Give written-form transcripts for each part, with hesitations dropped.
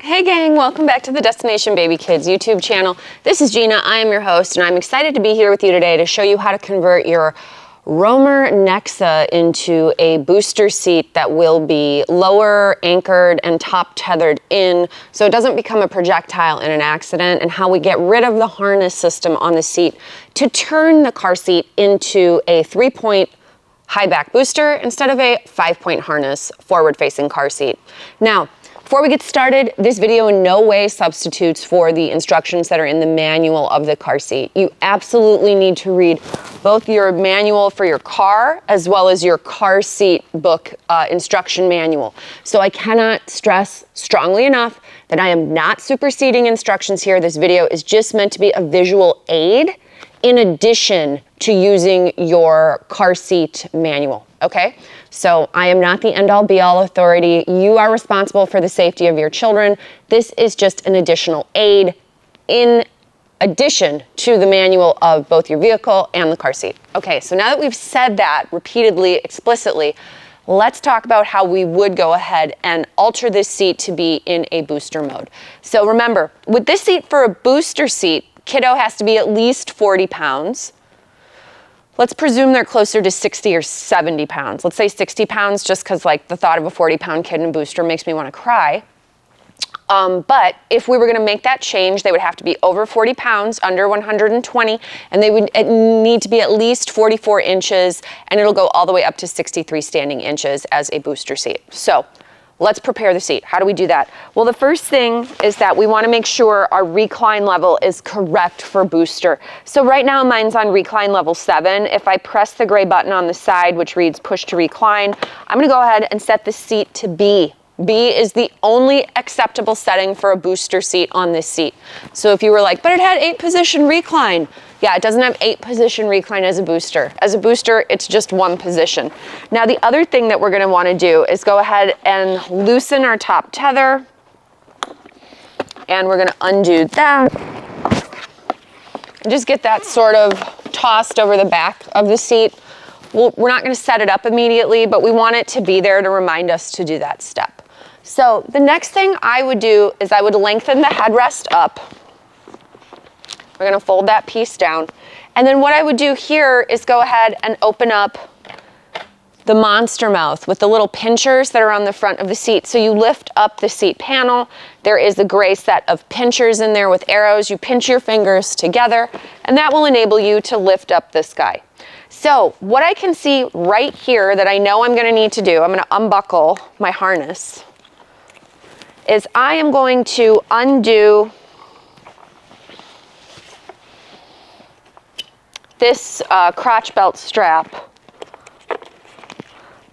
Hey gang, welcome back to the Destination Baby Kids YouTube channel. This is Gina, I am your host, and I'm excited to be here with you today to show you how to convert your Romer Nexa into a booster seat that will be lower anchored and top tethered in so it doesn't become a projectile in an accident, and how we get rid of the harness system on the seat to turn the car seat into a 3-point high back booster instead of a 5-point harness forward facing car seat. Now, before we get started, this video in no way substitutes for the instructions that are in the manual of the car seat. You absolutely need to read both your manual for your car as well as your car seat book instruction manual. So I cannot stress strongly enough that I am not superseding instructions here. This video is just meant to be a visual aid in addition to using your car seat manual, okay? So I am not the end-all be-all authority. You are responsible for the safety of your children. This is just an additional aid in addition to the manual of both your vehicle and the car seat. Okay, so now that we've said that repeatedly, explicitly, let's talk about how we would go ahead and alter this seat to be in a booster mode. So remember, with this seat for a booster seat, kiddo has to be at least 40 pounds. Let's presume they're closer to 60 or 70 pounds. Let's say 60 pounds just because like the thought of a 40-pound kid in a booster makes me want to cry. But if we were going to make that change, they would have to be over 40 pounds, under 120, and they would need to be at least 44 inches, and it'll go all the way up to 63 standing inches as a booster seat. So let's prepare the seat. How do we do that? Well, the first thing is that we want to make sure our recline level is correct for booster. So right now mine's on recline level 7. If I press the gray button on the side, which reads push to recline, I'm going to go ahead and set the seat to B. B is the only acceptable setting for a booster seat on this seat. So if you were like, but it had 8-position recline. Yeah, it doesn't have 8-position recline as a booster. As a booster, it's just 1 position. Now the other thing that we're gonna wanna do is go ahead and loosen our top tether. And we're gonna undo that. And just get that sort of tossed over the back of the seat. We're not gonna set it up immediately, but we want it to be there to remind us to do that step. So the next thing I would do is I would lengthen the headrest up. We're gonna fold that piece down. And then what I would do here is go ahead and open up the monster mouth with the little pinchers that are on the front of the seat. So you lift up the seat panel. There is a gray set of pinchers in there with arrows. You pinch your fingers together, and that will enable you to lift up this guy. So what I can see right here that I know I'm gonna need to do, I'm gonna unbuckle my harness, is I am going to undo this crotch belt strap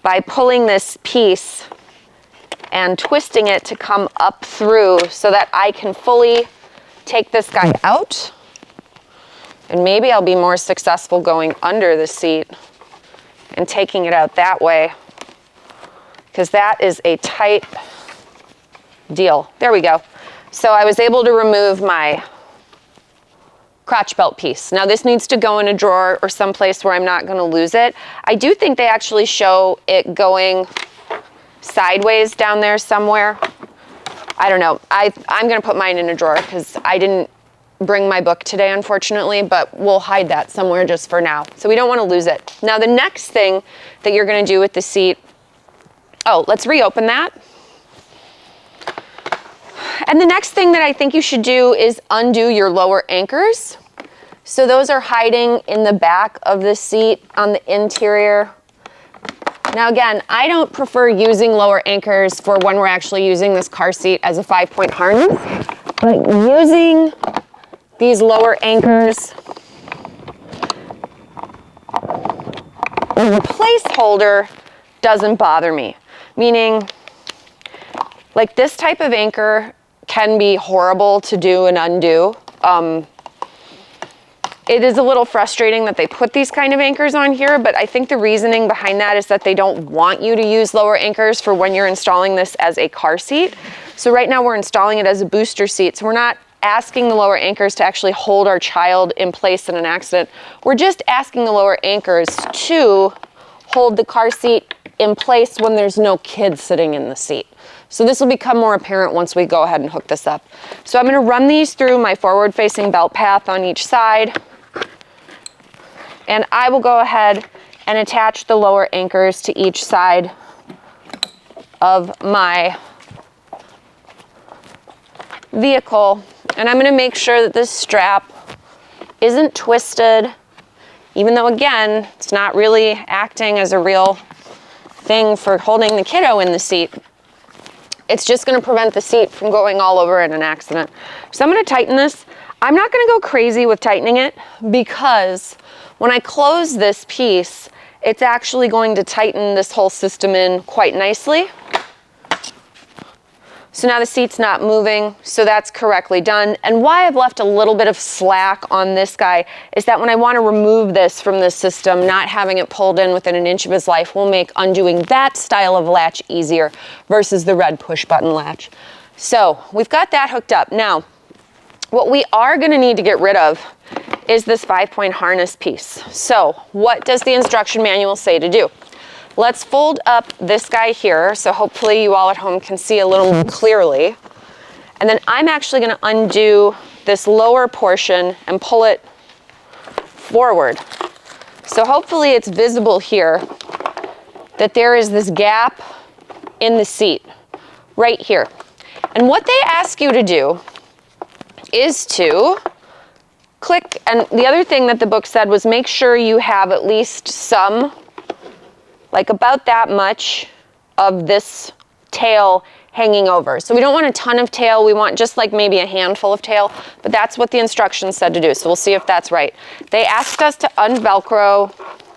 by pulling this piece and twisting it to come up through so that I can fully take this guy out. And maybe I'll be more successful going under the seat and taking it out that way, because that is a tight deal. There we go. So I was able to remove my crotch belt piece. Now this needs to go in a drawer or someplace where I'm not going to lose it. I do think they actually show it going sideways down there somewhere. I don't know. I'm going to put mine in a drawer because I didn't bring my book today, unfortunately, but we'll hide that somewhere just for now. So we don't want to lose it. Now the next thing that you're going to do with the seat, let's reopen that. And the next thing that I think you should do is undo your lower anchors. So those are hiding in the back of the seat on the interior. Now again, I don't prefer using lower anchors for when we're actually using this car seat as a 5-point harness, but using these lower anchors as a placeholder doesn't bother me. Meaning, like this type of anchor can be horrible to do and undo. It is a little frustrating that they put these kind of anchors on here, but I think the reasoning behind that is that they don't want you to use lower anchors for when you're installing this as a car seat. So right now we're installing it as a booster seat, so we're not asking the lower anchors to actually hold our child in place in an accident. We're just asking the lower anchors to hold the car seat in place when there's no kid sitting in the seat. So this will become more apparent once we go ahead and hook this up. So I'm going to run these through my forward-facing belt path on each side. And I will go ahead and attach the lower anchors to each side of my vehicle. And I'm going to make sure that this strap isn't twisted, even though, again, it's not really acting as a real thing for holding the kiddo in the seat. It's just going to prevent the seat from going all over in an accident. So I'm going to tighten this. I'm not going to go crazy with tightening it because when I close this piece, it's actually going to tighten this whole system in quite nicely. So now the seat's not moving, so that's correctly done. And why I've left a little bit of slack on this guy is that when I want to remove this from the system, not having it pulled in within an inch of his life will make undoing that style of latch easier versus the red push button latch. So we've got that hooked up. Now, what we are going to need to get rid of is this 5-point harness piece. So what does the instruction manual say to do? Let's fold up this guy here, so hopefully you all at home can see a little more clearly. And then I'm actually going to undo this lower portion and pull it forward. So hopefully it's visible here that there is this gap in the seat right here. And what they ask you to do is to click, and the other thing that the book said was make sure you have at least some, like about that much of this tail hanging over. So we don't want a ton of tail, we want just like maybe a handful of tail, but that's what the instructions said to do, so we'll see if that's right. They asked us to unvelcro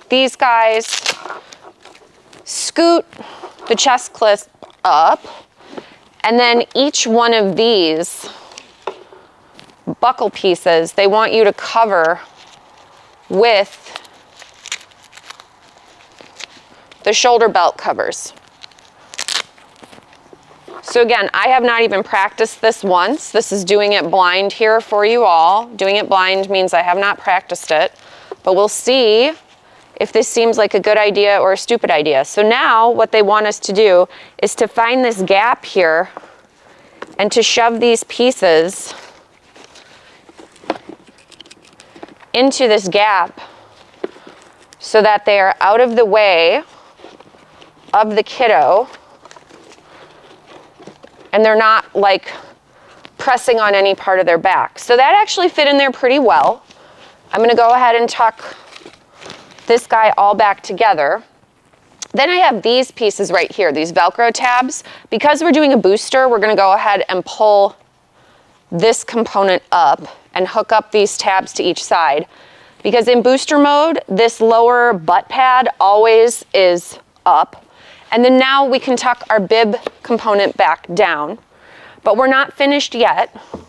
these guys, scoot the chest clip up, and then each one of these buckle pieces, they want you to cover with the shoulder belt covers. So again, I have not even practiced this once. This is doing it blind here for you all. Doing it blind means I have not practiced it, but we'll see if this seems like a good idea or a stupid idea. So now what they want us to do is to find this gap here and to shove these pieces into this gap so that they are out of the way of the kiddo and they're not like pressing on any part of their back. So that actually fit in there pretty well. I'm going to go ahead and tuck this guy all back together. Then I have these pieces right here, these Velcro tabs. Because we're doing a booster, we're going to go ahead and pull this component up and hook up these tabs to each side. Because in booster mode, this lower butt pad always is up. And then now we can tuck our bib component back down. But we're not finished yet. I'm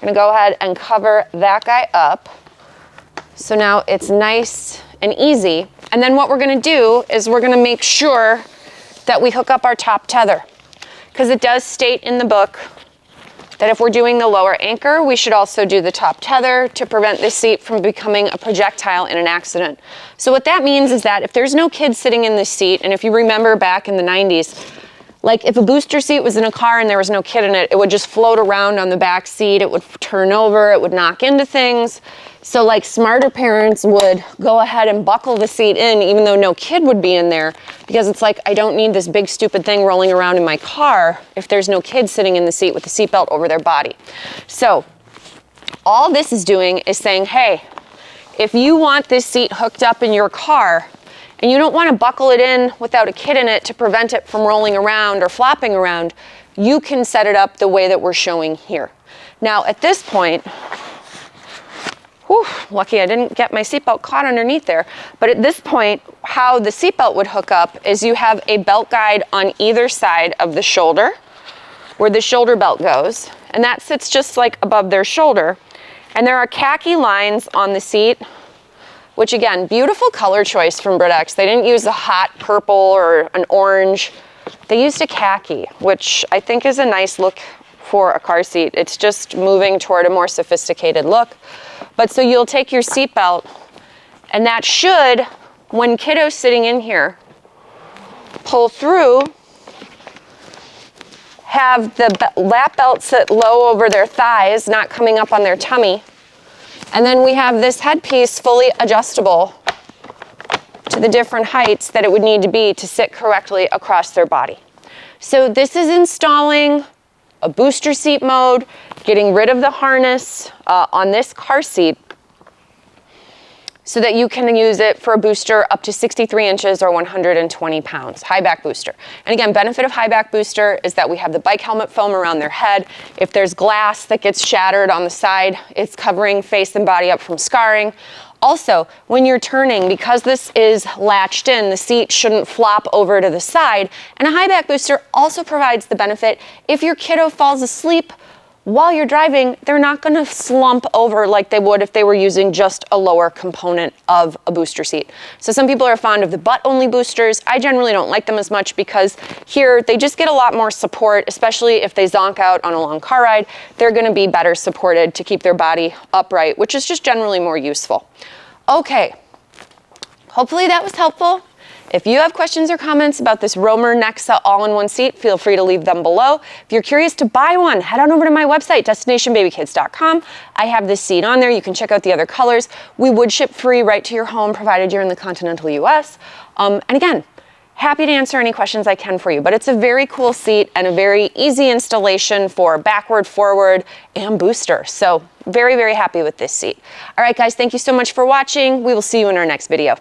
going to go ahead and cover that guy up. So now it's nice and easy. And then what we're going to do is we're going to make sure that we hook up our top tether. Because it does state in the book that if we're doing the lower anchor, we should also do the top tether to prevent the seat from becoming a projectile in an accident. So what that means is that if there's no kid sitting in the seat, and if you remember back in the 90s, like if a booster seat was in a car and there was no kid in it, it would just float around on the back seat, it would turn over, it would knock into things. So like smarter parents would go ahead and buckle the seat in even though no kid would be in there, because it's like, I don't need this big stupid thing rolling around in my car if there's no kid sitting in the seat with the seatbelt over their body. So all this is doing is saying, hey, if you want this seat hooked up in your car and you don't want to buckle it in without a kid in it to prevent it from rolling around or flopping around, you can set it up the way that we're showing here. Now at this point, whew, lucky I didn't get my seatbelt caught underneath there. But at this point, how the seatbelt would hook up is you have a belt guide on either side of the shoulder where the shoulder belt goes. And that sits just like above their shoulder. And there are khaki lines on the seat, which again, beautiful color choice from Britex. They didn't use a hot purple or an orange. They used a khaki, which I think is a nice look for a car seat. It's just moving toward a more sophisticated look. But so you'll take your seatbelt, and that should, when kiddo's sitting in here, pull through have the lap belts sit low over their thighs, not coming up on their tummy. And then we have this headpiece fully adjustable to the different heights that it would need to be to sit correctly across their body. So this is installing a booster seat mode, getting rid of the harness on this car seat so that you can use it for a booster up to 63 inches or 120 pounds, high back booster. And again, benefit of high back booster is that we have the bike helmet foam around their head. If there's glass that gets shattered on the side, it's covering face and body up from scarring. Also, when you're turning, because this is latched in, the seat shouldn't flop over to the side. And a high back booster also provides the benefit if your kiddo falls asleep while you're driving, they're not going to slump over like they would if they were using just a lower component of a booster seat. So some people are fond of the butt-only boosters. I generally don't like them as much because here they just get a lot more support, especially if they zonk out on a long car ride. They're going to be better supported to keep their body upright, which is just generally more useful. Okay, hopefully that was helpful. If you have questions or comments about this Romer Nexa All-in-One seat, feel free to leave them below. If you're curious to buy one, head on over to my website, destinationbabykids.com. I have this seat on there. You can check out the other colors. We would ship free right to your home, provided you're in the continental US. And again, happy to answer any questions I can for you, but it's a very cool seat and a very easy installation for backward, forward, and booster. So very, very happy with this seat. All right, guys, thank you so much for watching. We will see you in our next video.